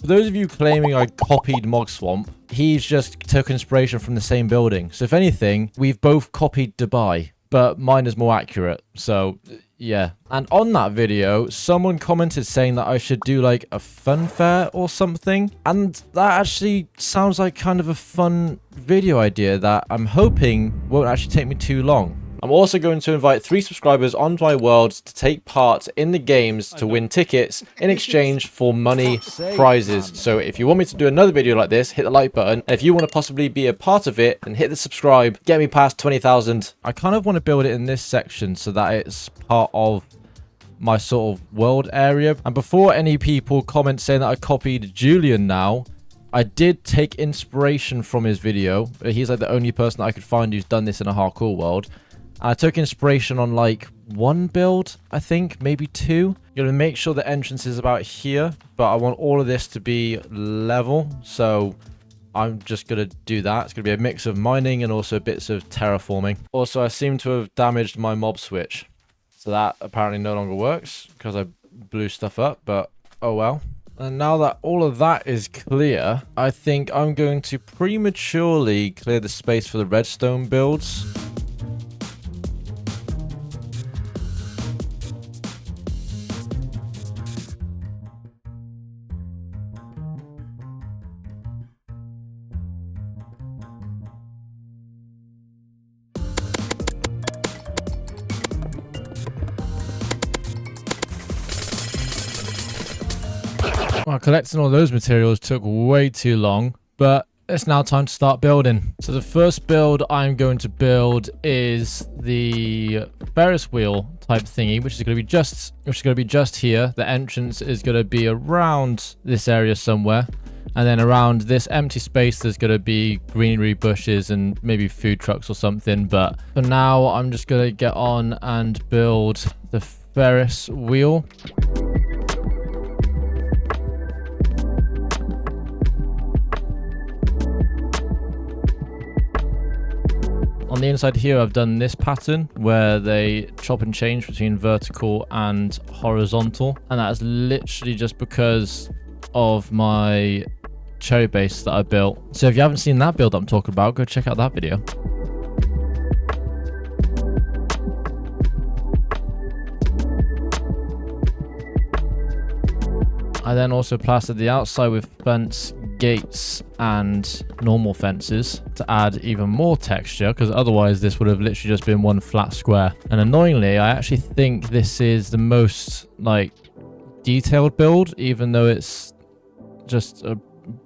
For those of you claiming I copied Mog Swamp, he's just took inspiration from the same building. So if anything, we've both copied Dubai, but mine is more accurate. So yeah. And on that video, someone commented saying that I should do like a fun fair or something. And that actually sounds like kind of a fun video idea that I'm hoping won't actually take me too long. I'm also going to invite 3 subscribers onto my world to take part in the games to win tickets in exchange for money prizes. So if you want me to do another video like this, hit the like button. And if you want to possibly be a part of it, then hit the subscribe. Get me past 20,000. I kind of want to build it in this section so that it's part of my sort of world area. And before any people comment saying that I copied Julian now, I did take inspiration from his video. He's like the only person that I could find who's done this in a hardcore world. I took inspiration on like 1 build, I think, maybe 2. You're gonna make sure the entrance is about here, but I want all of this to be level, so I'm just gonna do that. It's gonna be a mix of mining and also bits of terraforming. Also, I seem to have damaged my mob switch, so that apparently no longer works because I blew stuff up, but oh well. And now that all of that is clear, I think I'm going to prematurely clear the space for the redstone builds. Well, collecting all those materials took way too long, but it's now time to start building. So the first build I'm going to build is the Ferris wheel type thingy, which is going to be just here. The entrance is going to be around this area somewhere, and then around this empty space there's going to be greenery, bushes, and maybe food trucks or something. But for now, I'm just going to get on and build the Ferris wheel. On the inside here, I've done this pattern where they chop and change between vertical and horizontal. And that's literally just because of my cherry base that I built. So if you haven't seen that build I'm talking about, go check out that video. I then also plastered the outside with fence gates and normal fences to add even more texture, because otherwise this would have literally just been one flat square. And annoyingly, I actually think this is the most like detailed build, even though it's just a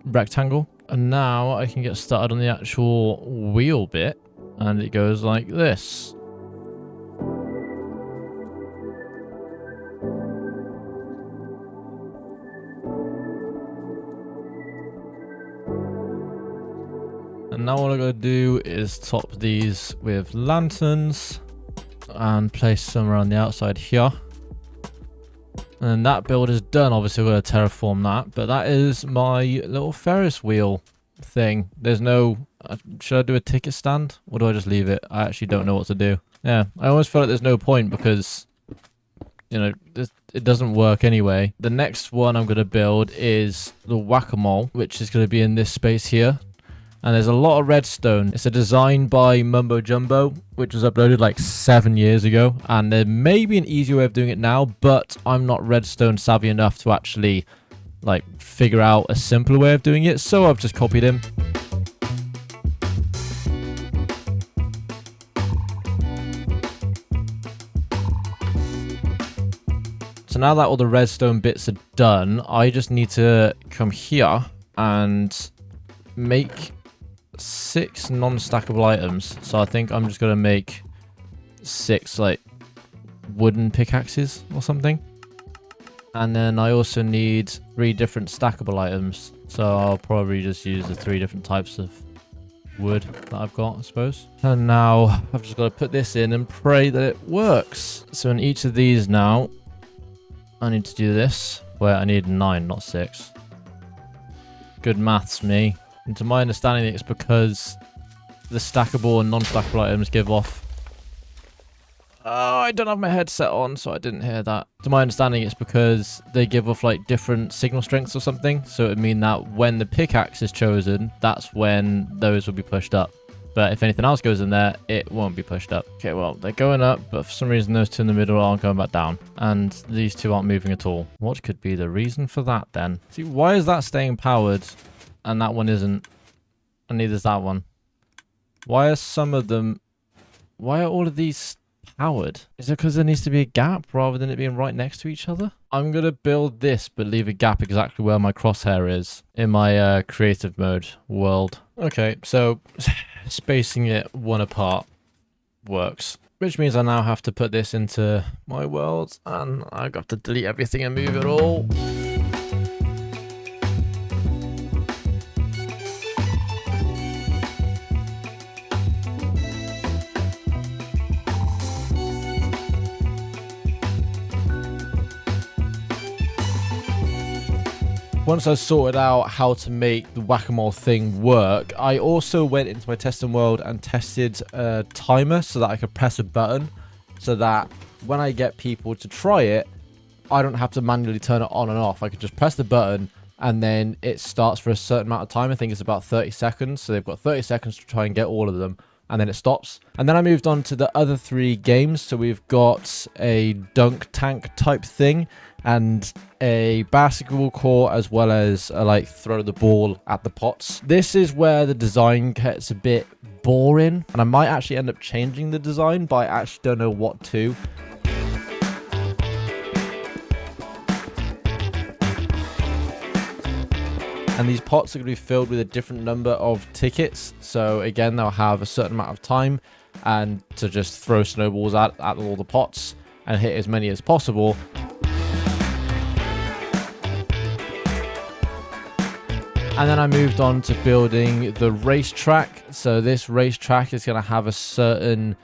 rectangle. And now I can get started on the actual wheel bit, and it goes like this. And now all I gotta do is top these with lanterns and place some around the outside here. And then that build is done. Obviously, we're gonna terraform that, but that is my little Ferris wheel thing. There's no... should I do a ticket stand, or do I just leave it? I actually don't know what to do. Yeah, I almost feel like there's no point because, you know, it doesn't work anyway. The next one I'm gonna build is the whack-a-mole, which is gonna be in this space here. And there's a lot of redstone. It's a design by Mumbo Jumbo, which was uploaded like 7 years ago. And there may be an easier way of doing it now, but I'm not redstone savvy enough to actually like figure out a simpler way of doing it. So I've just copied him. So now that all the redstone bits are done, I just need to come here and make 6 non-stackable items. So I think I'm just gonna make 6 like wooden pickaxes or something, and then I also need 3 different stackable items, so I'll probably just use the 3 different types of wood that I've got, I suppose. And now I've just got to put this in and pray that it works. So in each of these now I need to do this, where I need 9, not 6. Good maths, me. And to my understanding, it's because the stackable and non-stackable items give off... Oh, I don't have my headset on, so I didn't hear that. To my understanding, it's because they give off like different signal strengths or something. So it would mean that when the pickaxe is chosen, that's when those will be pushed up. But if anything else goes in there, it won't be pushed up. Okay, well, they're going up, but for some reason those two in the middle aren't going back down. And these two aren't moving at all. What could be the reason for that then? See, why is that staying powered and that one isn't? And neither is that one. Why are some of them... Why are all of these powered? Is it because there needs to be a gap rather than it being right next to each other? I'm going to build this, but leave a gap exactly where my crosshair is in my creative mode world. Okay, so spacing it one apart works. Which means I now have to put this into my world, and I've got to delete everything and move it all. Once I sorted out how to make the whack-a-mole thing work, I also went into my testing world and tested a timer so that I could press a button so that when I get people to try it, I don't have to manually turn it on and off. I could just press the button and then it starts for a certain amount of time. I think it's about 30 seconds. So they've got 30 seconds to try and get all of them. And then it stops. And then I moved on to the other 3 games. So we've got a dunk tank type thing and a basketball court, as well as like throw the ball at the pots. This is where the design gets a bit boring, and I might actually end up changing the design, but I actually don't know what to. And these pots are going to be filled with a different number of tickets. So again, they'll have a certain amount of time and to just throw snowballs at all the pots and hit as many as possible. And then I moved on to building the racetrack. So this racetrack is going to have a certain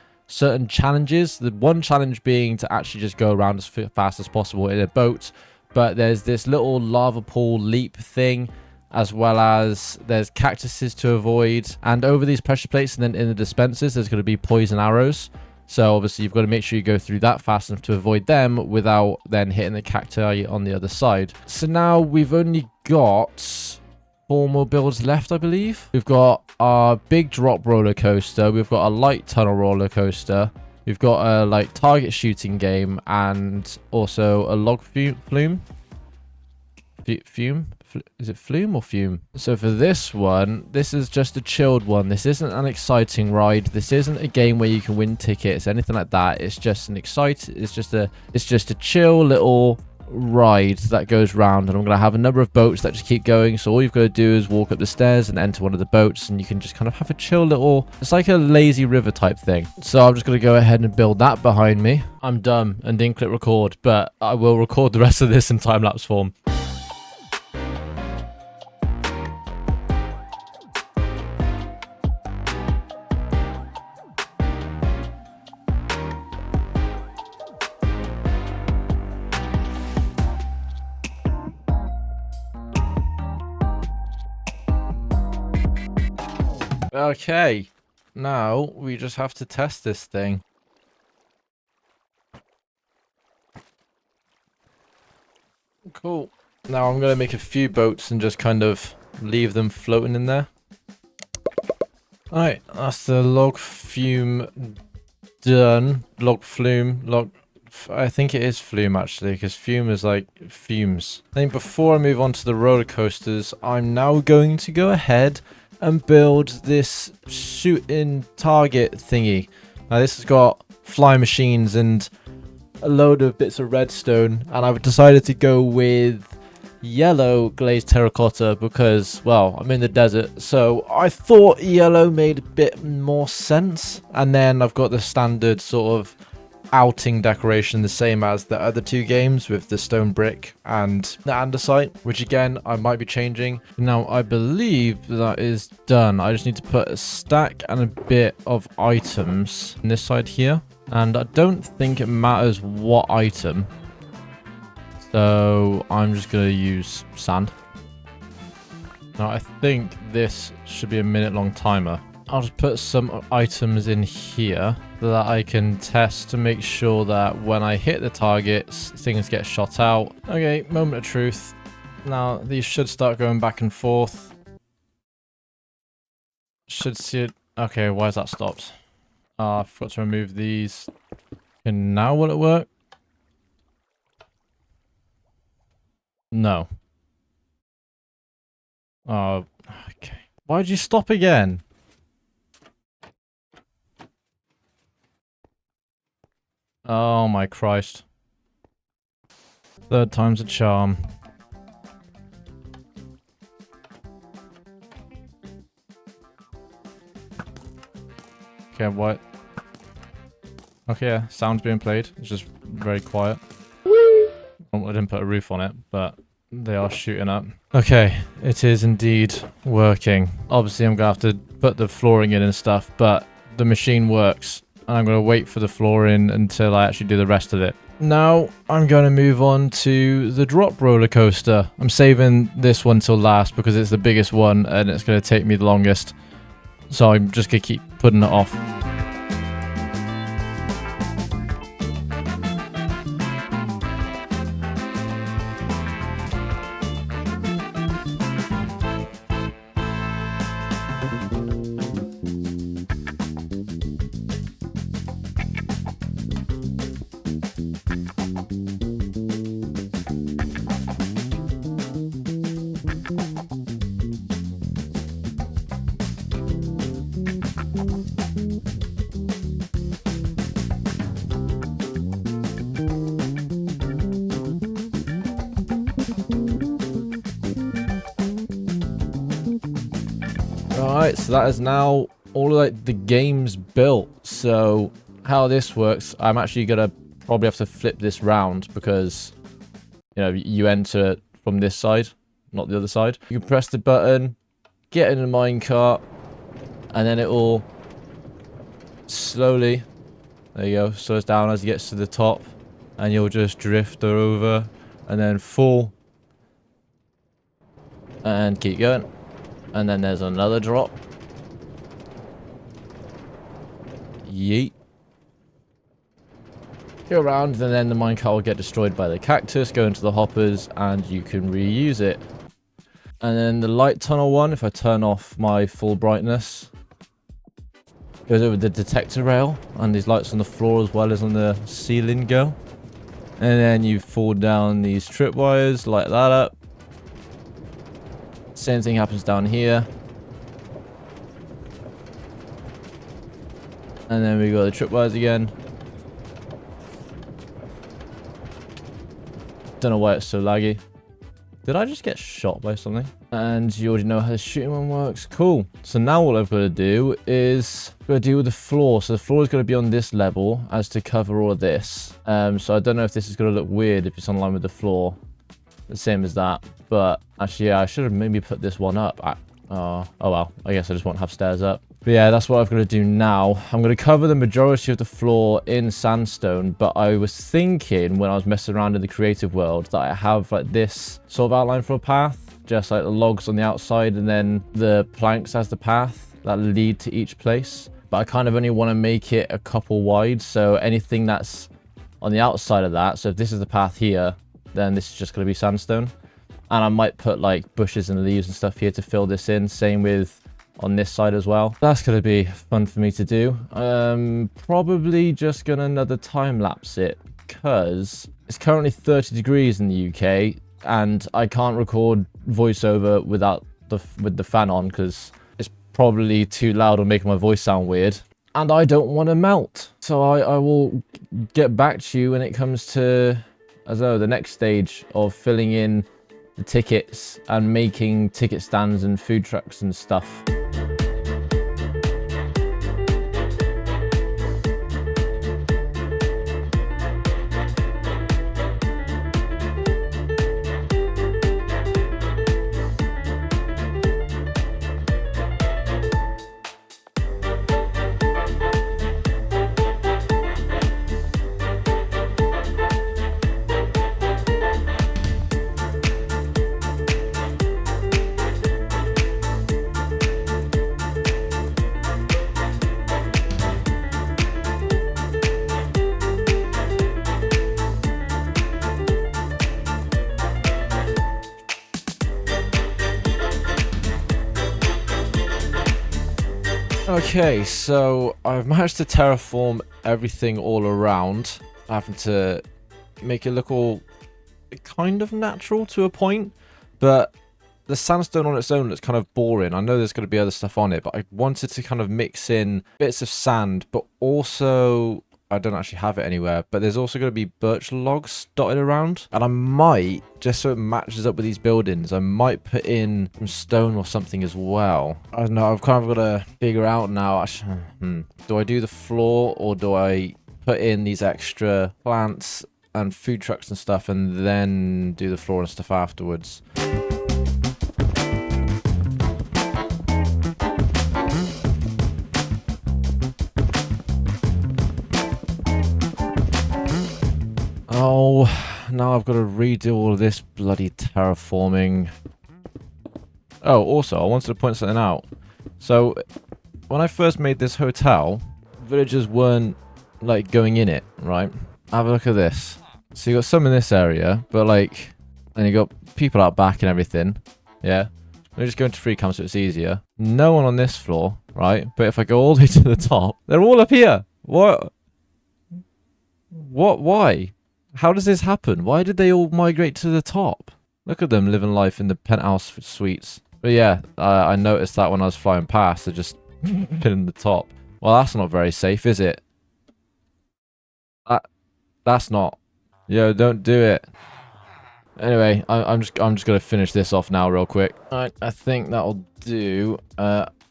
challenges. The one challenge being to actually just go around as fast as possible in a boat. But there's this little lava pool leap thing, as well as there's cactuses to avoid. And over these pressure plates and then in the dispensers, there's going to be poison arrows. So obviously you've got to make sure you go through that fast enough to avoid them without then hitting the cacti on the other side. So now we've only got 4 more builds left, I believe. We've got our big drop roller coaster. We've got a light tunnel roller coaster. We've got a like target shooting game and also a log flume. Is it flume or fume? So for this one, this is just a chilled one. This isn't an exciting ride. This isn't a game where you can win tickets, anything like that. It's just an it's just a chill little ride that goes round, and I'm going to have a number of boats that just keep going. So all you've got to do is walk up the stairs and enter one of the boats, and you can just kind of have a chill little, it's like a lazy river type thing. So I'm just going to go ahead and build that behind me. I'm dumb and didn't click record, but I will record the rest of this in time-lapse form. Okay, now we just have to test this thing. Cool. Now I'm going to make a few boats and just kind of leave them floating in there. Alright, that's the log fume done. Log flume, I think it is flume actually, because fume is like fumes. I think before I move on to the roller coasters, I'm now going to go ahead and build this shooting target thingy. Now this has got fly machines and a load of bits of redstone, and I've decided to go with yellow glazed terracotta because, well, I'm in the desert, so I thought yellow made a bit more sense. And then I've got the standard sort of outing decoration, the same as the other 2 games with the stone brick and the andesite, which again I might be changing. Now I believe that is done. I just need to put a stack and a bit of items on this side here, and I don't think it matters what item, so I'm just going to use sand. Now I think this should be a minute-long timer. I'll just put some items in here that I can test to make sure that when I hit the targets, things get shot out. Okay, moment of truth. Now, these should start going back and forth. Should see it. Okay, why is that stopped? I forgot to remove these. And now will it work? No. Oh, okay. Why'd you stop again? Oh my Christ. Third time's a charm. Okay, what? Okay, yeah, sound's being played. It's just very quiet. I didn't put a roof on it, but they are shooting up. Okay, it is indeed working. Obviously, I'm going to have to put the flooring in and stuff, but the machine works. And I'm going to wait for the flooring until I actually do the rest of it. Now, I'm going to move on to the drop roller coaster. I'm saving this one till last because it's the biggest one and it's going to take me the longest. So I'm just going to keep putting it off. Alright, so that is now all of like the game's built. So how this works, I'm actually gonna probably have to flip this round because you know you enter from this side, not the other side. You can press the button, get in the minecart, and then it will slowly, there you go, slows down as it gets to the top, and you'll just drift over and then fall and keep going. And then there's another drop. Yeet. Go around, and then the minecart will get destroyed by the cactus, go into the hoppers, and you can reuse it. And then the light tunnel one, if I turn off my full brightness, goes over the detector rail, and these lights on the floor as well as on the ceiling go. And then you fall down these tripwires, light that up. Same thing happens down here. And then we got the tripwires again. Don't know why it's so laggy. Did I just get shot by something? And you already know how the shooting one works. Cool. So now all I've got to do is deal with the floor. So the floor is going to be on this level as to cover all of this. So I don't know if this is going to look weird if it's on line with the floor. The same as that. But actually, yeah, I should have maybe put this one up. Oh well, I guess I just won't have stairs up. But yeah, that's what I've got to do now. I'm going to cover the majority of the floor in sandstone, but I was thinking when I was messing around in the creative world that I have like this sort of outline for a path, just like the logs on the outside and then the planks as the path that lead to each place. But I kind of only want to make it a couple wide, so anything that's on the outside of that, so if this is the path here, then this is just going to be sandstone. And I might put like bushes and leaves and stuff here to fill this in. Same with on this side as well. That's going to be fun for me to do. Probably just going to another time lapse it because it's currently 30 degrees in the UK and I can't record voiceover without with the fan on because it's probably too loud or making my voice sound weird. And I don't want to melt. So I will get back to you when it comes to, I don't know, the next stage of filling in the tickets and making ticket stands and food trucks and stuff. Okay, so I've managed to terraform everything all around, having to make it look all kind of natural to a point, but the sandstone on its own looks kind of boring. I know there's going to be other stuff on it, but I wanted to kind of mix in bits of sand, but also I don't actually have it anywhere, but there's also going to be birch logs dotted around, and I might, just so it matches up with these buildings, I might put in some stone or something as well. I don't know, I've kind of got to figure out now. Do I do the floor, or do I put in these extra plants and food trucks and stuff and then do the floor and stuff afterwards? Oh, now I've got to redo all of this bloody terraforming. Oh, also, I wanted to point something out. So, when I first made this hotel, villagers weren't, like, going in it, right? Have a look at this. So you got some in this area, but, like, then you got people out back and everything. Yeah? Let me just go into free cam so it's easier. No one on this floor, right? But if I go all the way to the top, they're all up here. What? Why? How does this happen? Why did they all migrate to the top? Look at them living life in the penthouse suites. But yeah, I noticed that when I was flying past, they're just pinning the top. Well, that's not very safe, is it? That's not. Yo, don't do it. Anyway, I'm just gonna finish this off now real quick. Alright, I think that'll do.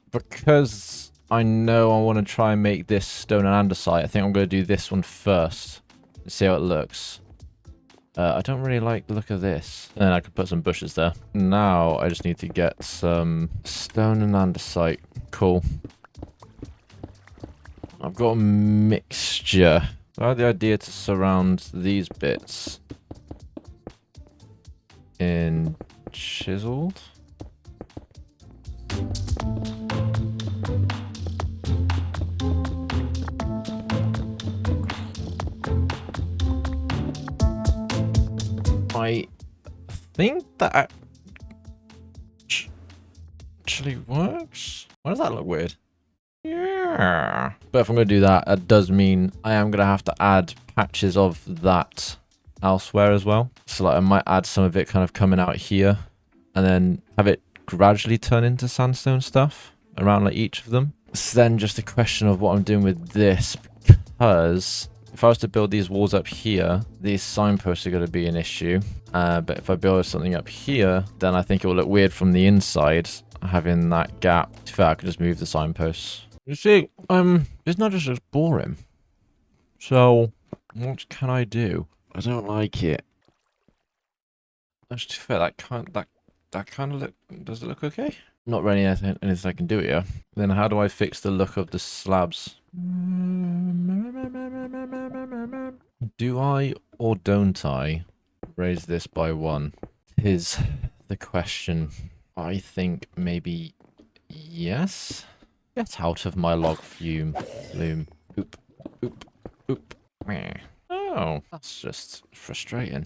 Because I know I want to try and make this stone and andesite, I think I'm gonna do this one first. See how it looks. I don't really like the look of this. And I could put some bushes there. Now I just need to get some stone and andesite. Cool. I've got a mixture. I had the idea to surround these bits in chiseled. I think that actually works. Why does that look weird? Yeah. But if I'm going to do that, that does mean I am going to have to add patches of that elsewhere as well. So like I might add some of it kind of coming out here and then have it gradually turn into sandstone stuff around like each of them. It's then just a question of what I'm doing with this, because if I was to build these walls up here, these signposts are going to be an issue. But if I build something up here, then I think it will look weird from the inside, having that gap. In fact, I could just move the signposts. You see, it's not just as boring. So, what can I do? I don't like it. That's too fair. That kind of look. Does it look okay? Not really anything I can do here. Then how do I fix the look of the slabs? Do I or don't I raise this by 1? Is the question. I think maybe yes. Get out of my log fume. Loom. Oop. Oop. Oop. Meh. Oh, that's just frustrating.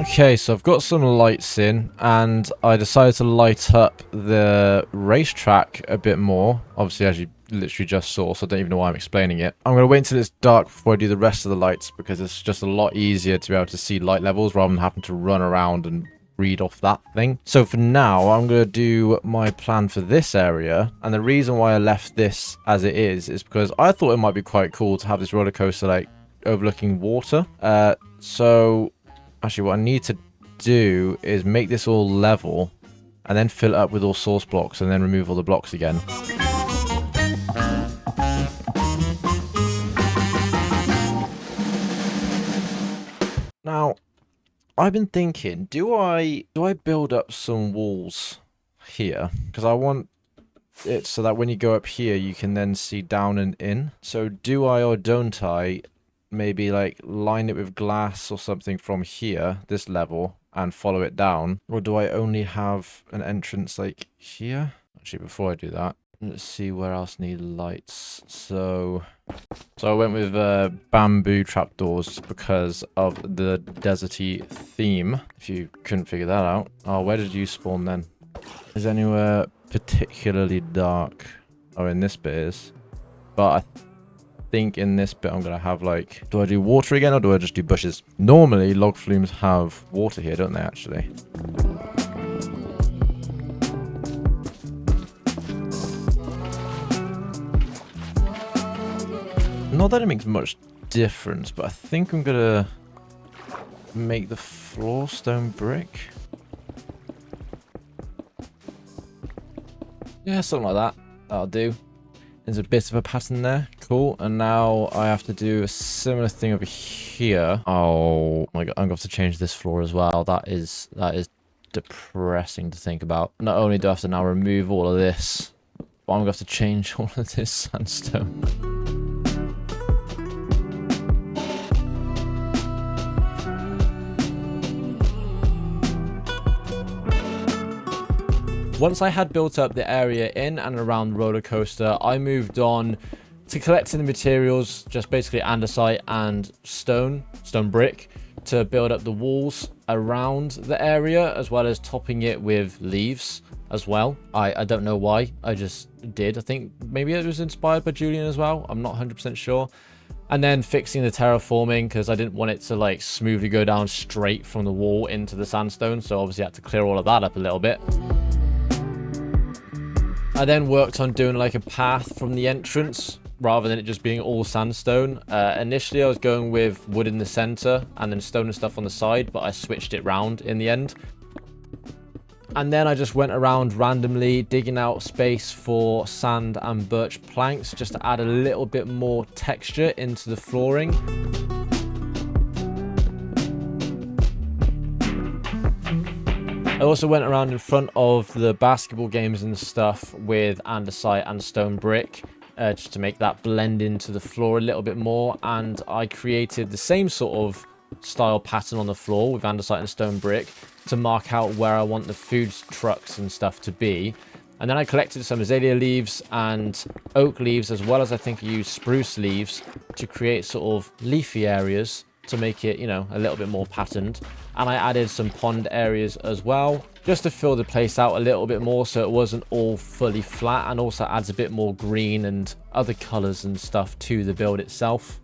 Okay, so I've got some lights in, and I decided to light up the racetrack a bit more. Obviously, as you literally just saw, so I don't even know why I'm explaining it. I'm going to wait until it's dark before I do the rest of the lights, because it's just a lot easier to be able to see light levels rather than having to run around and read off that thing. So for now, I'm going to do my plan for this area, and the reason why I left this as it is because I thought it might be quite cool to have this roller coaster like overlooking water. So actually what I need to do is make this all level and then fill it up with all source blocks and then remove all the blocks again. Now, I've been thinking, do I build up some walls here? Because I want it so that when you go up here, you can then see down and in. So do I or don't I maybe like line it with glass or something from here, this level, and follow it down? Or do I only have an entrance like here? Actually, before I do that, Let's see where else need lights. So I went with bamboo trapdoors because of the deserty theme. If you couldn't figure that out. Oh, where did you spawn then? Is anywhere particularly dark? Oh, in this bit is. But I think in this bit I'm gonna have like, do I do water again or do I just do bushes? Normally log flumes have water here, don't they, actually? Not that it makes much difference, but I think I'm gonna make the floor stone brick. Yeah, something like that. That'll do. There's a bit of a pattern there. Cool. And now I have to do a similar thing over here. Oh my god, I'm going to have to change this floor as well. That is depressing to think about. Not only do I have to now remove all of this, but I'm going to have to change all of this sandstone. Once I had built up the area in and around the roller coaster, I moved on to collecting the materials, just basically andesite and stone brick, to build up the walls around the area, as well as topping it with leaves as well. I don't know why, I just did. I think maybe it was inspired by Julian as well. I'm not 100% sure. And then fixing the terraforming, because I didn't want it to like smoothly go down straight from the wall into the sandstone. So obviously I had to clear all of that up a little bit. I then worked on doing like a path from the entrance rather than it just being all sandstone. Initially I was going with wood in the center and then stone and stuff on the side, but I switched it round in the end. And then I just went around randomly digging out space for sand and birch planks just to add a little bit more texture into the flooring. I also went around in front of the basketball games and stuff with andesite and stone brick, just to make that blend into the floor a little bit more. And I created the same sort of style pattern on the floor with andesite and stone brick to mark out where I want the food trucks and stuff to be. And then I collected some azalea leaves and oak leaves, as well as I think I used spruce leaves to create sort of leafy areas to make it, you know, a little bit more patterned. And I added some pond areas as well, just to fill the place out a little bit more so it wasn't all fully flat, and also adds a bit more green and other colors and stuff to the build itself.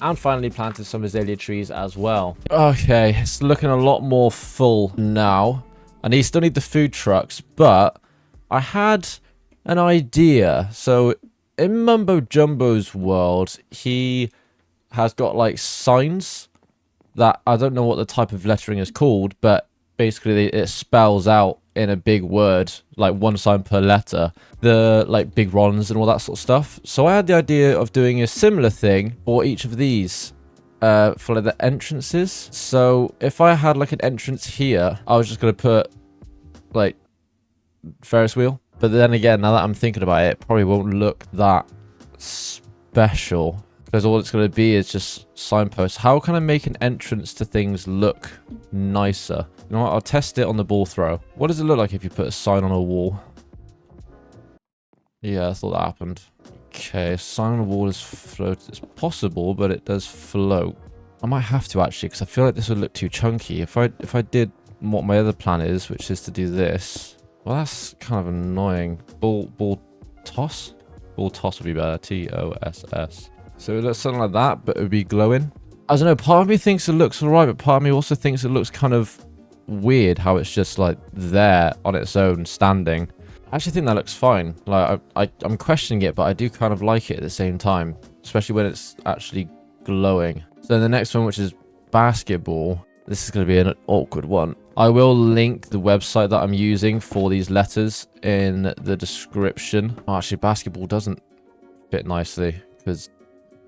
And finally planted some azalea trees as well. Okay, it's looking a lot more full now. And you still need the food trucks, but I had an idea. So in Mumbo Jumbo's world, he has got like signs that I don't know what the type of lettering is called, but basically it spells out in a big word, like one sign per letter, the like big Rons and all that sort of stuff. So I had the idea of doing a similar thing for each of these for like the entrances. So if I had like an entrance here, I was just going to put like Ferris wheel. But then again, now that I'm thinking about it, it probably won't look that special, because all it's going to be is just signposts. How can I make an entrance to things look nicer? You know what? I'll test it on the ball throw. What does it look like if you put a sign on a wall? Yeah, I thought that happened. Okay, sign on a wall is float. It's possible, but it does float. I might have to actually, because I feel like this would look too chunky. If I did what my other plan is, which is to do this. Well, that's kind of annoying. Ball toss? Ball toss would be better. T-O-S-S. So it looks something like that, but it would be glowing. I don't know. Part of me thinks it looks alright, but part of me also thinks it looks kind of weird how it's just like there on its own, standing. I actually think that looks fine. Like I'm questioning it, but I do kind of like it at the same time, especially when it's actually glowing. So the next one, which is basketball. This is going to be an awkward one. I will link the website that I'm using for these letters in the description. Oh, actually, basketball doesn't fit nicely because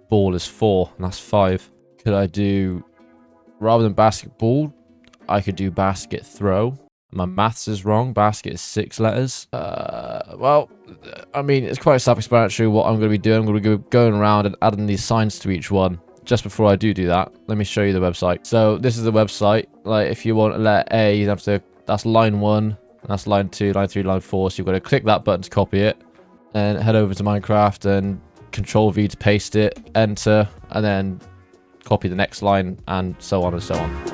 ball is 4 and that's 5. Could I do, rather than basketball, I could do basket throw. My maths is wrong. Basket is 6 letters. Well, I mean, it's quite self-explanatory what I'm going to be doing. I'm going to be going around and adding these signs to each one. Just before I do that, let me show you the website. So this is the website. Like, if you want a letter A, you have to that's line 1, that's line 2, line 3, line 4. So you've got to click that button to copy it, and head over to Minecraft and Control V to paste it, enter, and then copy the next line, and so on and so on.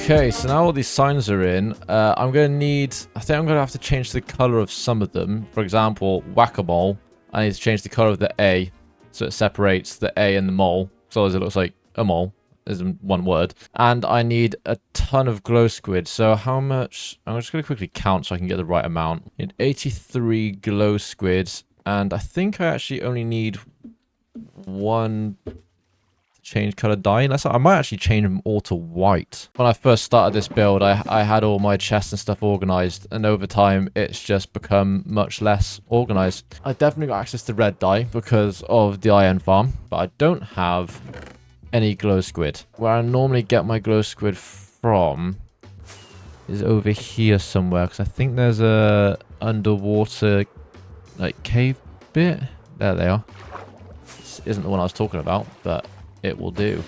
Okay, so now all these signs are in, I think I'm going to have to change the color of some of them. For example, whack-a-mole. I need to change the color of the A so it separates the A and the mole. So as it looks like a mole is one word. And I need a ton of glow squid. So how much? I'm just going to quickly count so I can get the right amount. I need 83 glow squids. And I think I actually only need one change color dye. I might actually change them all to white. When I first started this build, I had all my chests and stuff organized, and over time it's just become much less organized. I definitely got access to red dye because of the iron farm, but I don't have any glow squid. Where I normally get my glow squid from is over here somewhere, because I think there's a underwater like cave bit. There they are. This isn't the one I was talking about, but it will do.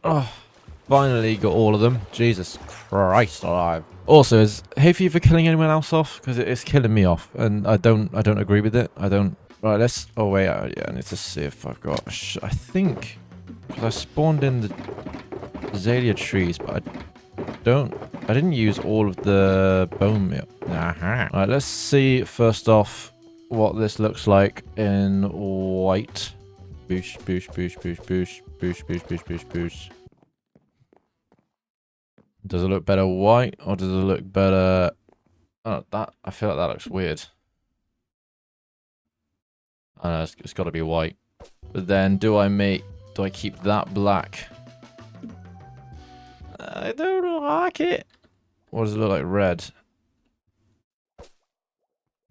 Oh, finally got all of them. Jesus Christ alive. Also, is hay fever killing anyone else off? Because it's killing me off, and I don't agree with it. I don't. Right, let's. Oh wait, yeah, I need to see if I've got. I think because I spawned in the azalea trees, but I didn't use all of the bone meal. Alright, let's see first off what this looks like in white. Boosh, boosh, boosh, boosh, boosh, boosh, boosh, boosh, boosh, boosh. Does it look better white, or does it look better? Oh, I feel like that looks weird. I know, it's got to be white. But then, do I keep that black? I don't like it. What does it look like? Red.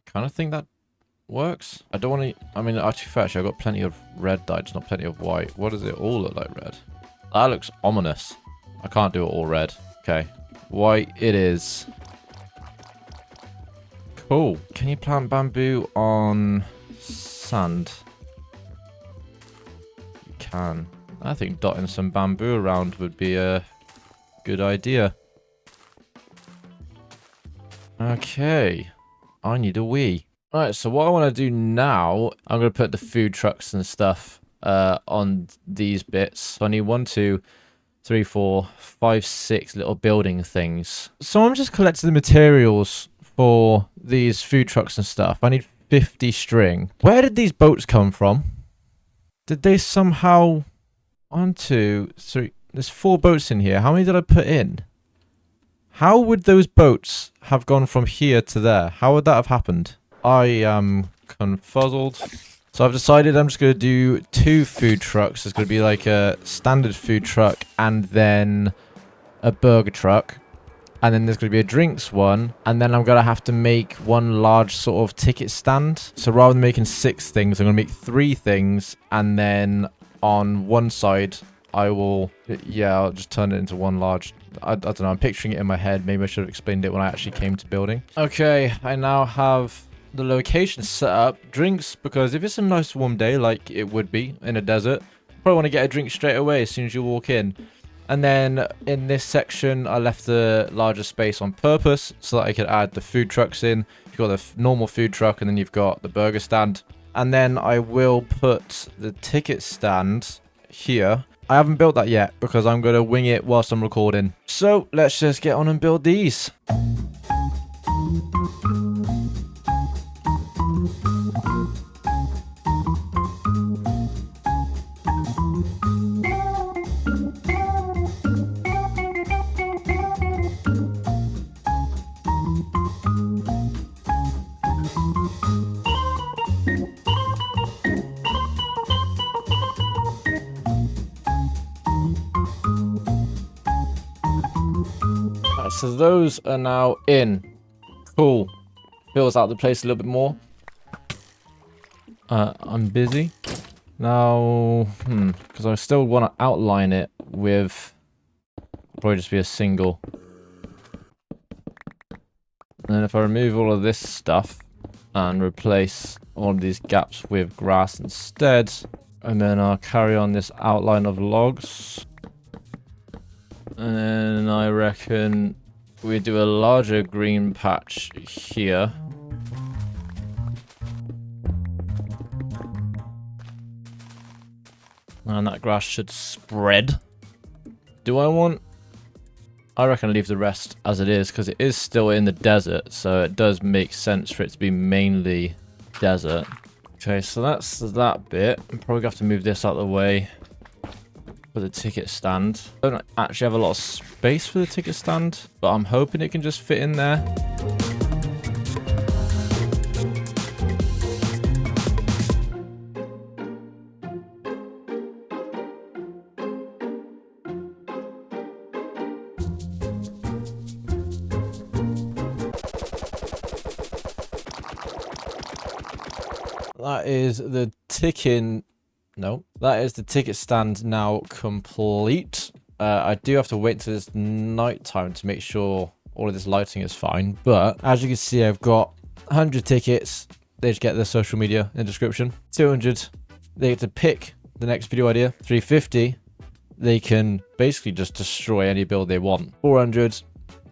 Kind of think that works. I don't want to. I mean, actually, I've got plenty of red dye, just not plenty of white. What does it all look like? Red. That looks ominous. I can't do it all red. Okay, white it is. Cool. Can you plant bamboo on sand? You can. I think dotting some bamboo around would be a good idea. Okay, I need a wee. Alright, so what I want to do now, I'm going to put the food trucks and stuff on these bits. So I need 1, 2, 3, 4, 5, 6 little building things. So I'm just collecting the materials for these food trucks and stuff. I need 50 string. Where did these boats come from? Did they somehow... 1, 2, 3... There's 4 boats in here. How many did I put in? How would those boats have gone from here to there? How would that have happened? I am confuzzled. So I've decided I'm just going to do 2 food trucks. There's going to be like a standard food truck and then a burger truck. And then there's going to be a drinks one. And then I'm going to have to make one large sort of ticket stand. So rather than making 6 things, I'm going to make 3 things. And then on one side, I will... Yeah, I'll just turn it into one large... I don't know, I'm picturing it in my head. Maybe I should have explained it when I actually came to building. Okay, I now have the location set up. Drinks, because if it's a nice warm day, like it would be in a desert, you probably want to get a drink straight away as soon as you walk in. And then in this section, I left the larger space on purpose so that I could add the food trucks in. You've got the normal food truck, and then you've got the burger stand. And then I will put the ticket stand here. I haven't built that yet because I'm going to wing it whilst I'm recording. So let's just get on and build these. So those are now in. Cool. Fills out the place a little bit more. I'm busy. Now, because I still want to outline it with probably just be a single. And then if I remove all of this stuff and replace all of these gaps with grass instead, and then I'll carry on this outline of logs. And then I reckon we do a larger green patch here. And that grass should spread. Do I want... I reckon leave the rest as it is, because it is still in the desert, so it does make sense for it to be mainly desert. Okay, so that's that bit. I'm probably going to have to move this out of the way for the ticket stand. I don't actually have a lot of space for the ticket stand, but I'm hoping it can just fit in there. That is the ticking... No, that is the ticket stand now complete. I do have to wait until it's night time to make sure all of this lighting is fine. But as you can see, I've got 100 tickets. They just get their social media in the description. 200, they get to pick the next video idea. 350, they can basically just destroy any build they want. 400,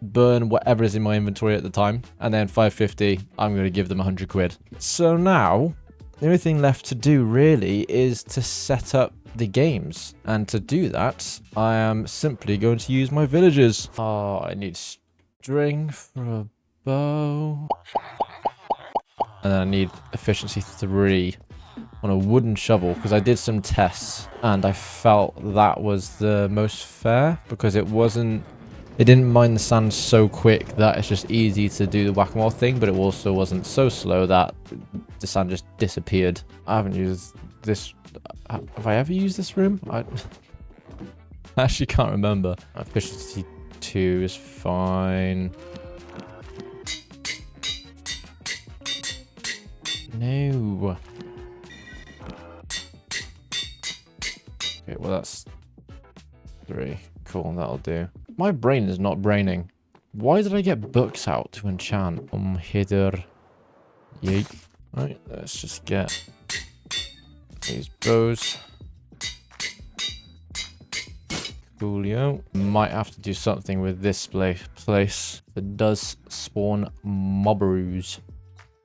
burn whatever is in my inventory at the time. And then 550, I'm going to give them 100 quid. So now... the only thing left to do really is to set up the games. And to do that, I am simply going to use my villagers. Oh, I need string for a bow. And then I need efficiency 3 on a wooden shovel, because I did some tests and I felt that was the most fair, because it didn't mine the sand so quick that it's just easy to do the whack-a-mole thing, but it also wasn't so slow that the sand just disappeared. I haven't used this... have I ever used this room? I actually can't remember. Efficiency 2 is fine. No. Okay, well that's 3. Cool, that'll do. My brain is not braining. Why did I get books out to enchant? Header. Yeet. Right, let's just get these bows. Coolio. Might have to do something with this place. It does spawn mobberoos.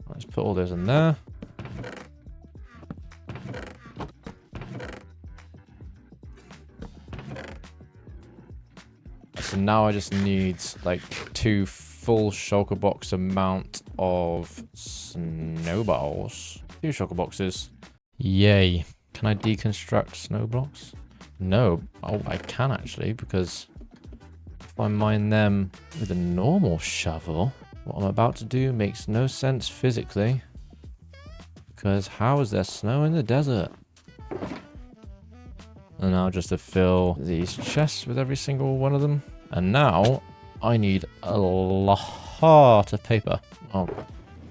Let's put all those in there. So now I just need like 2 full shulker box amount of snowballs. 2 shulker boxes. Yay. Can I deconstruct snow blocks? No. Oh, I can actually, because if I mine them with a normal shovel, what I'm about to do makes no sense physically. Because how is there snow in the desert? And now just to fill these chests with every single one of them. And now I need a lot of paper. Oh,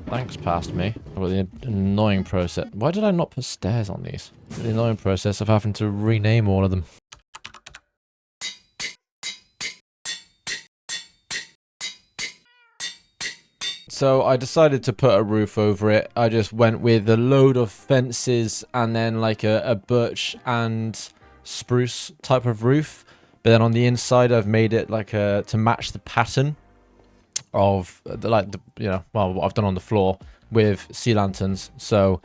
thanks past me. I've got the annoying process. Why did I not put stairs on these? The annoying process of having to rename all of them. So I decided to put a roof over it. I just went with a load of fences and then like a birch and spruce type of roof. But then on the inside, I've made it like to match the pattern of what I've done on the floor with sea lanterns. So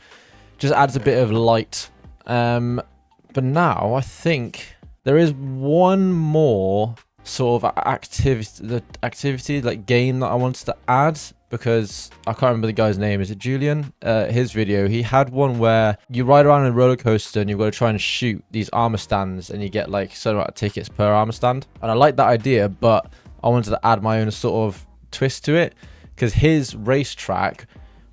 just adds a bit of light. But now I think there is one more sort of activity like game that I wanted to add, because I can't remember the guy's name. Is it Julian? His video, he had one where you ride around in a roller coaster and you've got to try and shoot these armor stands and you get like a certain amount of tickets per armor stand. And I like that idea, but I wanted to add my own sort of twist to it, because his racetrack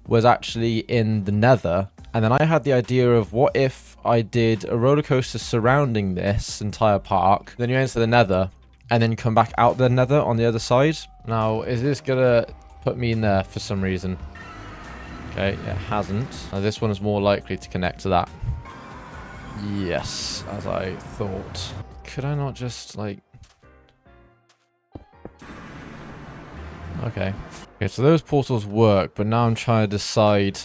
was actually in the Nether. And then I had the idea of, what if I did a roller coaster surrounding this entire park, then you enter the Nether and then come back out the Nether on the other side. Now, is this gonna put me in there for some reason? Okay, it hasn't. Now, this one is more likely to connect to that. Yes, as I thought. Could I not just, like... Okay. Okay, so those portals work, but now I'm trying to decide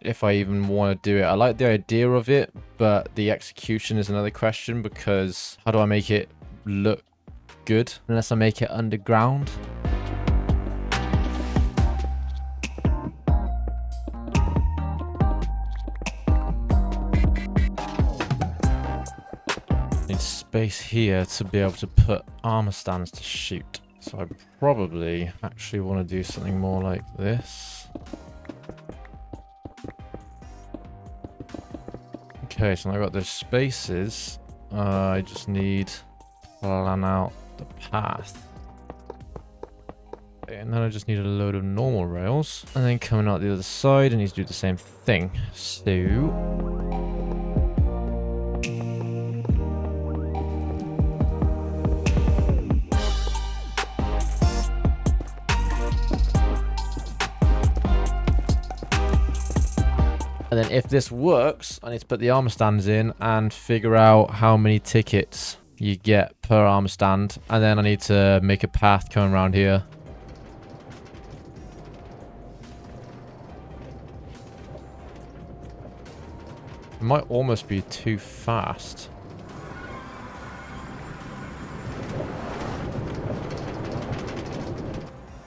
if I even want to do it. I like the idea of it, but the execution is another question, because how do I make it look good unless I make it underground? Need space here to be able to put armor stands to shoot. So I probably actually want to do something more like this. Okay, so now I've got those spaces. I just need to plan out the path. Okay, and then I just need a load of normal rails. And then coming out the other side, I need to do the same thing. So... And then if this works, I need to put the armor stands in and figure out how many tickets you get per armor stand. And then I need to make a path coming around here. It might almost be too fast.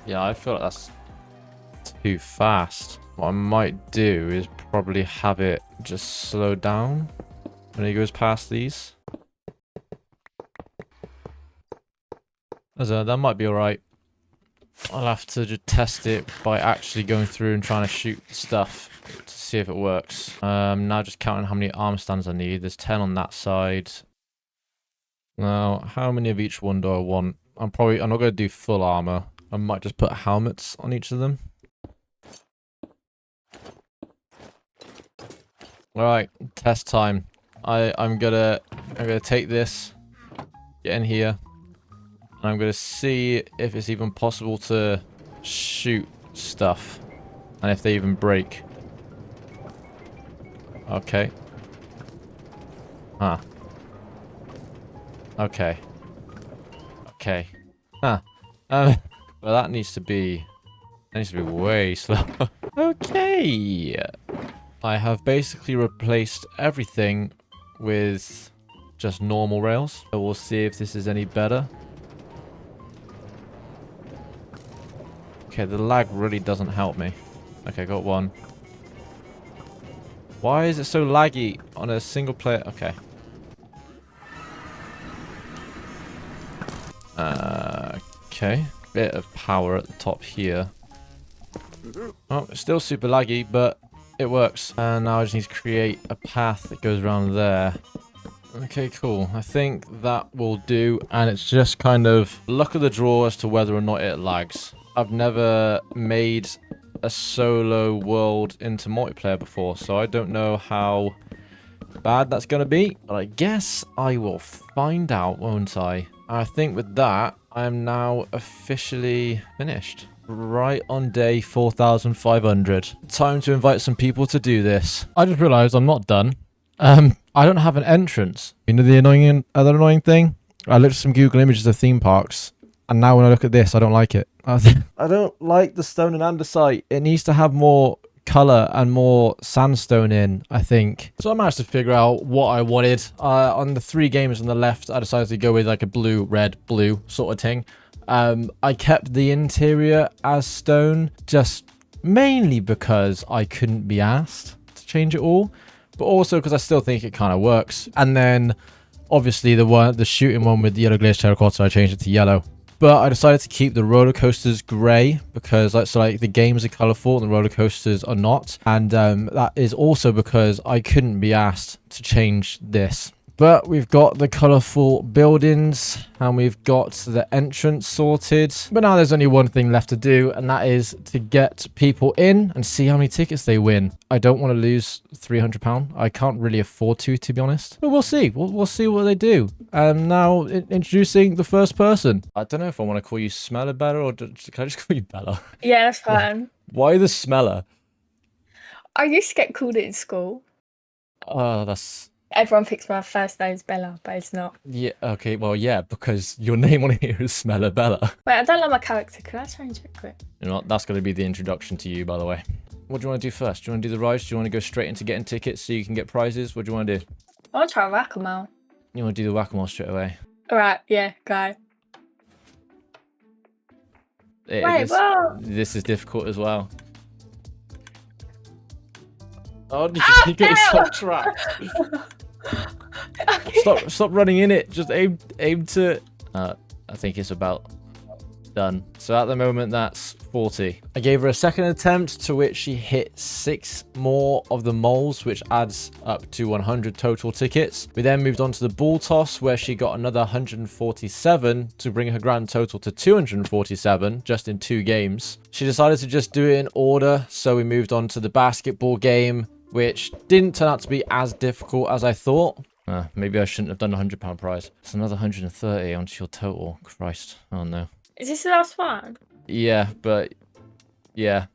Yeah, I feel like that's too fast. What I might do is probably have it just slow down when he goes past these. So that might be alright. I'll have to just test it by actually going through and trying to shoot stuff to see if it works. Now just counting how many armor stands I need. There's 10 on that side. Now, how many of each one do I want? I'm not going to do full armor. I might just put helmets on each of them. Alright, test time. I'm gonna take this, get in here, and I'm gonna see if it's even possible to shoot stuff, and if they even break. Okay. Huh. Okay. Okay. Huh. Well, that needs to be way slower. Okay. I have basically replaced everything with just normal rails. So we'll see if this is any better. Okay, the lag really doesn't help me. Okay, got one. Why is it so laggy on a single player? Okay. Okay. Bit of power at the top here. Oh, it's still super laggy, but it works. And now I just need to create a path that goes around there. Okay, cool. I think that will do. And it's just kind of luck of the draw as to whether or not it lags. I've never made a solo world into multiplayer before, so I don't know how bad that's going to be. But I guess I will find out, won't I? I think with that, I am now officially finished. Right on day 4,500. Time to invite some people to do this. I just realized I'm not done. I don't have an entrance. You know the other annoying thing? I looked at some Google images of theme parks, and now when I look at this, I don't like it. I don't like the stone and andesite. It needs to have more color and more sandstone in, I think. So I managed to figure out what I wanted. On the 3 games on the left, I decided to go with like a blue, red, blue sort of thing. I kept the interior as stone, just mainly because I couldn't be asked to change it all, but also because I still think it kind of works. And then, obviously, the shooting one with the yellow glazed terracotta, I changed it to yellow. But I decided to keep the roller coasters grey because the games are colourful and the roller coasters are not. And that is also because I couldn't be asked to change this. But we've got the colourful buildings and we've got the entrance sorted. But now there's only one thing left to do, and that is to get people in and see how many tickets they win. I don't want to lose £300. I can't really afford to be honest. But we'll see. We'll see what they do. Now introducing the first person. I don't know if I want to call you Smeller better or can I just call you Bella? Yeah, that's fine. Why the Smeller? I used to get called it in school. Oh, that's Everyone thinks my first name's Bella, but it's not. Yeah, okay, well, yeah, because your name on here is Smellabella. Wait, I don't like my character. Can I change it quick? You know what? That's going to be the introduction to you, by the way. What do you want to do first? Do you want to do the rides? Do you want to go straight into getting tickets so you can get prizes? What do you want to do? I want to try whack-a-mole. You want to do the whack-a-mole straight away? Alright, yeah, go. This is difficult as well. Oh, did you get yourself trapped? Stop running in it. Just aim to. I think it's about done. So at the moment, that's 40. I gave her a second attempt, to which she hit 6 more of the moles, which adds up to 100 total tickets. We then moved on to the ball toss, where she got another 147 to bring her grand total to 247 just in 2 games. She decided to just do it in order, so we moved on to the basketball game, which didn't turn out to be as difficult as I thought. Maybe I shouldn't have done a £100 prize. It's another 130 onto your total. Christ. Oh no. Is this the last one? Yeah, but yeah.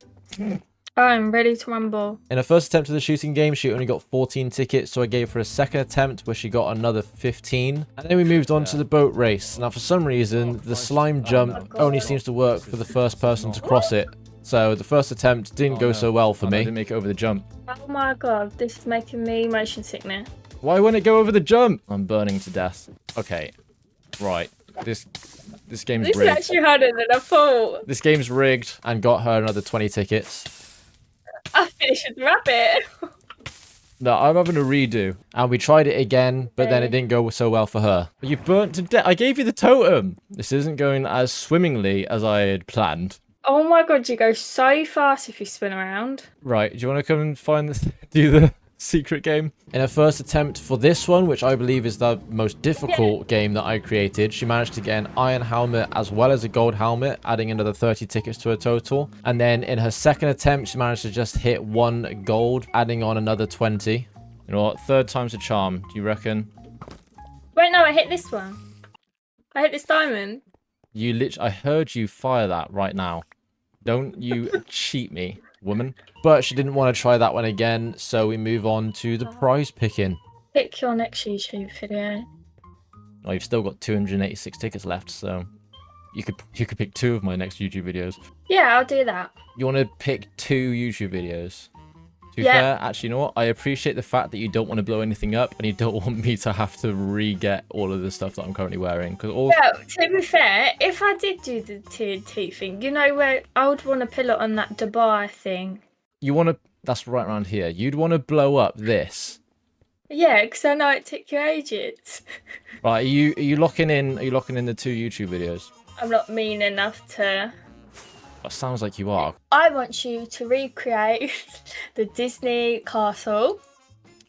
I'm ready to rumble. In her first attempt at the shooting game, she only got 14 tickets, so I gave her a second attempt where she got another 15. And then we moved on to the boat race. Now, for some reason, the slime jump only seems to work for the first person to cross it. So the first attempt didn't go so well for me. I didn't make it over the jump. Oh my god, this is making me motion sickness. Why wouldn't it go over the jump? I'm burning to death. Okay, right. This game's rigged. This is actually harder than I thought. This game's rigged, and got her another 20 tickets. I finished with the rabbit. No, I'm having a redo. And we tried it again, but then it didn't go so well for her. You burnt to death. I gave you the totem. This isn't going as swimmingly as I had planned. Oh my god, you go so fast if you spin around. Right, do you want to come and find this, do the secret game? In her first attempt for this one, which I believe is the most difficult game that I created, she managed to get an iron helmet as well as a gold helmet, adding another 30 tickets to her total. And then in her second attempt, she managed to just hit 1 gold, adding on another 20. You know what? Third time's a charm. Do you reckon? Wait, no, I hit this one. I hit this diamond. I heard you fire that right now. Don't you cheat me, woman. But she didn't want to try that one again, so we move on to the prize picking. Pick your next YouTube video. Oh, you've still got 286 tickets left, so you could pick 2 of my next YouTube videos. Yeah, I'll do that. You want to pick 2 YouTube videos? To be fair, actually, you know what? I appreciate the fact that you don't want to blow anything up, and you don't want me to have to re-get all of the stuff that I'm currently wearing. Yeah, to be fair, if I did do the TNT thing, you know where I would want to pull it on that Dubai thing. You want to... That's right around here. You'd want to blow up this. Yeah, because I know it took you ages. Right, are you locking in? Are you locking in the 2 YouTube videos? I'm not mean enough to... That sounds like you are. I want you to recreate the Disney castle.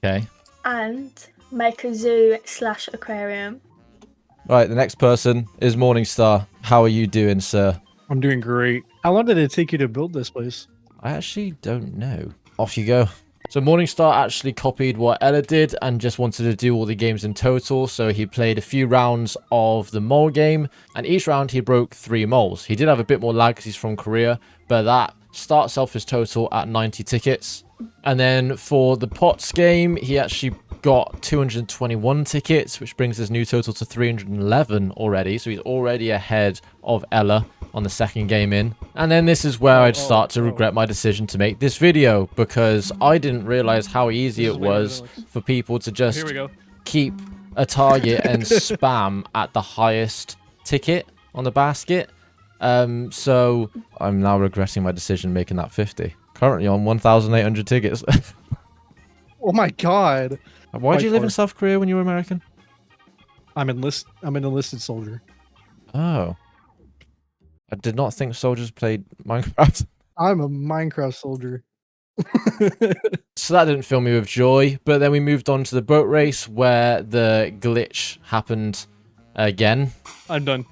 Okay. And make a zoo/aquarium. Right, the next person is Morningstar. How are you doing, sir? I'm doing great. How long did it take you to build this place? I actually don't know. Off you go. So Morningstar actually copied what Ella did and just wanted to do all the games in total. So he played a few rounds of the mole game, and each round he broke 3 moles. He did have a bit more lag because he's from Korea, but that starts off his total at 90 tickets. And then for the pots game, he actually got 221 tickets, which brings his new total to 311 already. So he's already ahead of Ella on the second game in. And then this is where I'd start to regret my decision to make this video, because I didn't realize how easy it was for people to just keep a target and spam at the highest ticket on the basket. So I'm now regretting my decision making that 50. Currently on 1,800 tickets. Oh my god. Why did you live in South Korea when you were American? I'm an enlisted soldier. Oh. I did not think soldiers played Minecraft. I'm a Minecraft soldier. So that didn't fill me with joy. But then we moved on to the boat race, where the glitch happened again. I'm done.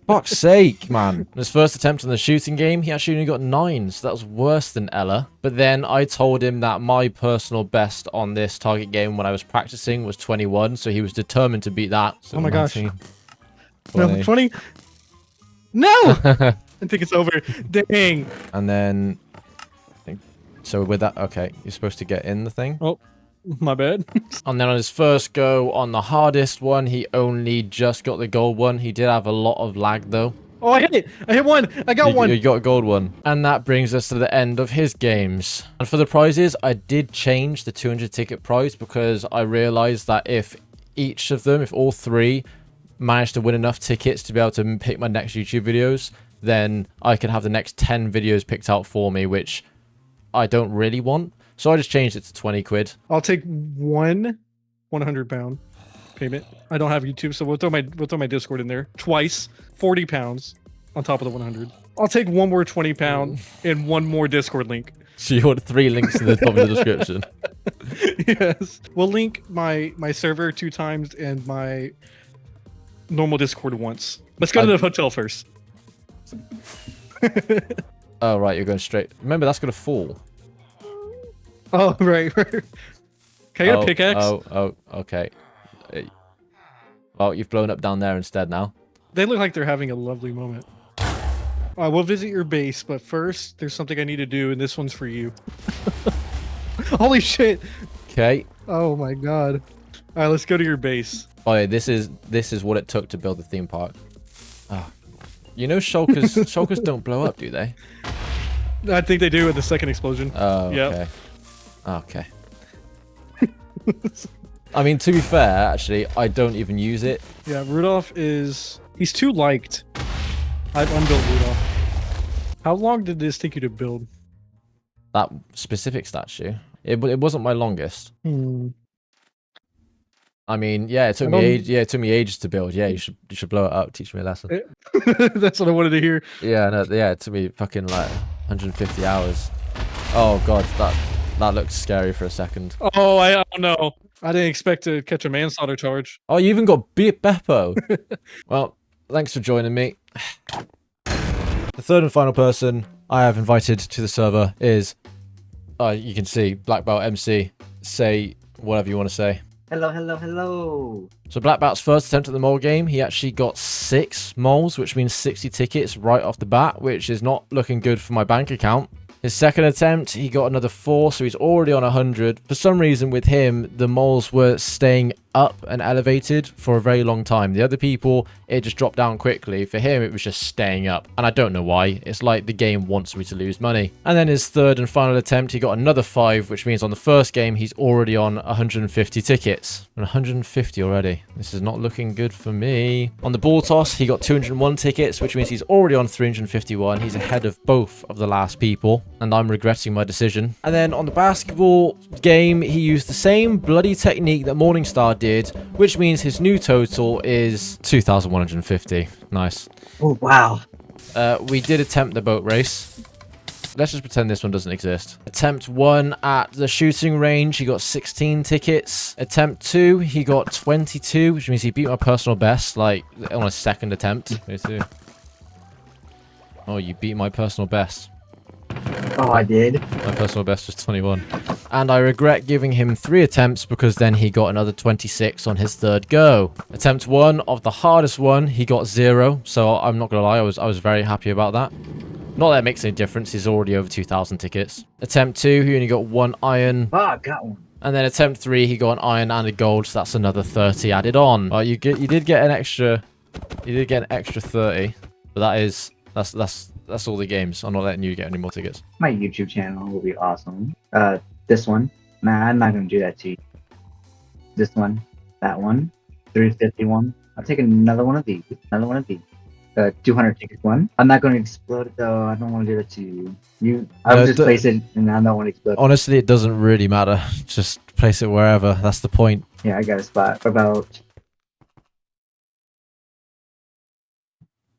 Fuck's sake, man. His first attempt on the shooting game, he actually only got 9, so that was worse than Ella. But then I told him that my personal best on this target game when I was practicing was 21, so he was determined to beat that. So oh my 19, gosh. 20. No, 20? No! I think it's over. Dang. And then... So with that... Okay, you're supposed to get in the thing? Oh. My bad. And then on his first go on the hardest one, he only just got the gold one. He did have a lot of lag though. Oh, I hit it. I hit one. I got one. You got a gold one. And that brings us to the end of his games. And for the prizes, I did change the 200 ticket prize because I realized that if each of them, if all three managed to win enough tickets to be able to pick my next YouTube videos, then I could have the next 10 videos picked out for me, which I don't really want. So I just changed it to 20 quid. I'll take one 100-pound payment. I don't have YouTube, so we'll throw my Discord in there twice. 40 pounds on top of the 100. I'll take one more 20-pound and one more Discord link. So you want 3 links in the top of the description. Yes, we'll link my server 2 times and my normal Discord once. Let's go to the hotel first. Oh right, you're going straight. Remember, that's gonna fall. Oh right. Can I get a pickaxe? Oh, okay. Well, you've blown up down there instead now. They look like they're having a lovely moment. We'll visit your base, but first, there's something I need to do, and this one's for you. Holy shit! Okay. Oh my god. Alright, let's go to your base. Oh yeah, this is what it took to build the theme park. Ah. You know shulkers don't blow up, do they? I think they do at the second explosion. Oh, okay. Yep. Okay. I mean, to be fair, actually, I don't even use it. Yeah, Rudolph is... He's too liked. I've unbuilt Rudolph. How long did this take you to build? That specific statue. It wasn't my longest. I mean, yeah, it took me ages to build. Yeah, you should blow it up. Teach me a lesson. That's what I wanted to hear. Yeah, no, yeah, it took me fucking like 150 hours. Oh god, that looked scary for a second. Oh, I don't know. I didn't expect to catch a manslaughter charge. Oh, you even got Beppo. Well, thanks for joining me. The third and final person I have invited to the server is, you can see, Black Belt MC. Say whatever you want to say. Hello, hello, hello. So Black Belt's first attempt at the mole game, he actually got 6 moles, which means 60 tickets right off the bat, which is not looking good for my bank account. His second attempt, he got another 4, so he's already on 100. For some reason with him, the moles were staying up and elevated for a very long time. The other people, it just dropped down quickly. For him, it was just staying up. And I don't know why. It's like the game wants me to lose money. And then his third and final attempt, he got another 5, which means on the first game, he's already on 150 tickets. 150 already. This is not looking good for me. On the ball toss, he got 201 tickets, which means he's already on 351. He's ahead of both of the last people. And I'm regretting my decision. And then on the basketball game, he used the same bloody technique that Morningstar did, which means his new total is 2,150. Nice. Oh, wow. We did attempt the boat race. Let's just pretend this one doesn't exist. Attempt 1 at the shooting range, he got 16 tickets. Attempt 2, he got 22, which means he beat my personal best, like, on a second attempt. Oh, you beat my personal best. Oh, I did. My personal best was 21. And I regret giving him 3 attempts because then he got another 26 on his third go. Attempt 1 of the hardest one, he got 0. So I'm not gonna lie, I was very happy about that. Not that it makes any difference, he's already over 2,000 tickets. Attempt 2, he only got 1 iron. Oh, I got one. And then attempt 3, he got an iron and a gold, so that's another 30 added on. Well, you did get an extra 30, but that's all the games. I'm not letting you get any more tickets. My YouTube channel will be awesome. This one. Nah, I'm not gonna do that to you. This one. That one. 351. I'll take another one of these. 200 ticket one. I'm not gonna explode it though. I don't want to do that to you. I'll just place it and I don't want to explode. Honestly, it doesn't really matter. Just place it wherever. That's the point. Yeah, I got a spot for about.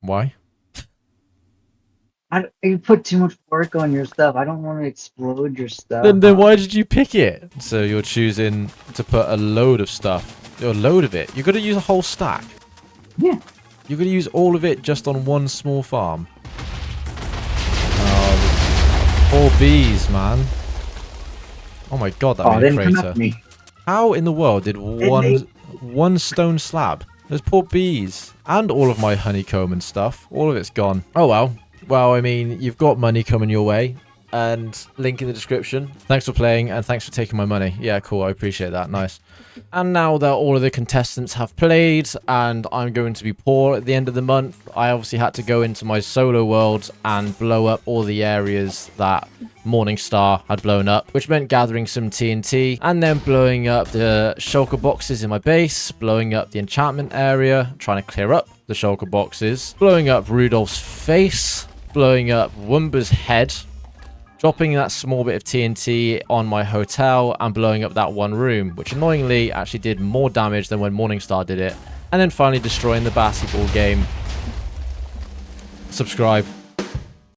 Why? You put too much work on your stuff. I don't want to explode your stuff. Then why did you pick it? So you're choosing to put a load of stuff. A load of it. You're gonna use a whole stack. Yeah. You're gonna use all of it just on one small farm. Oh, the poor bees, man. Oh my god, that made a crater. How in the world did one stone slab? Those poor bees. And all of my honeycomb and stuff. All of it's gone. Oh well. Well, I mean, you've got money coming your way. and link in the description. Thanks for playing and thanks for taking my money. Yeah, cool. I appreciate that. Nice. And now that all of the contestants have played and I'm going to be poor at the end of the month, I obviously had to go into my solo world and blow up all the areas that Morningstar had blown up, which meant gathering some TNT and then blowing up the shulker boxes in my base, blowing up the enchantment area, trying to clear up the shulker boxes, blowing up Rudolph's face, blowing up Wumba's head, dropping that small bit of TNT on my hotel and blowing up that one room, which annoyingly actually did more damage than when Morningstar did it, and then finally destroying the basketball game. Subscribe.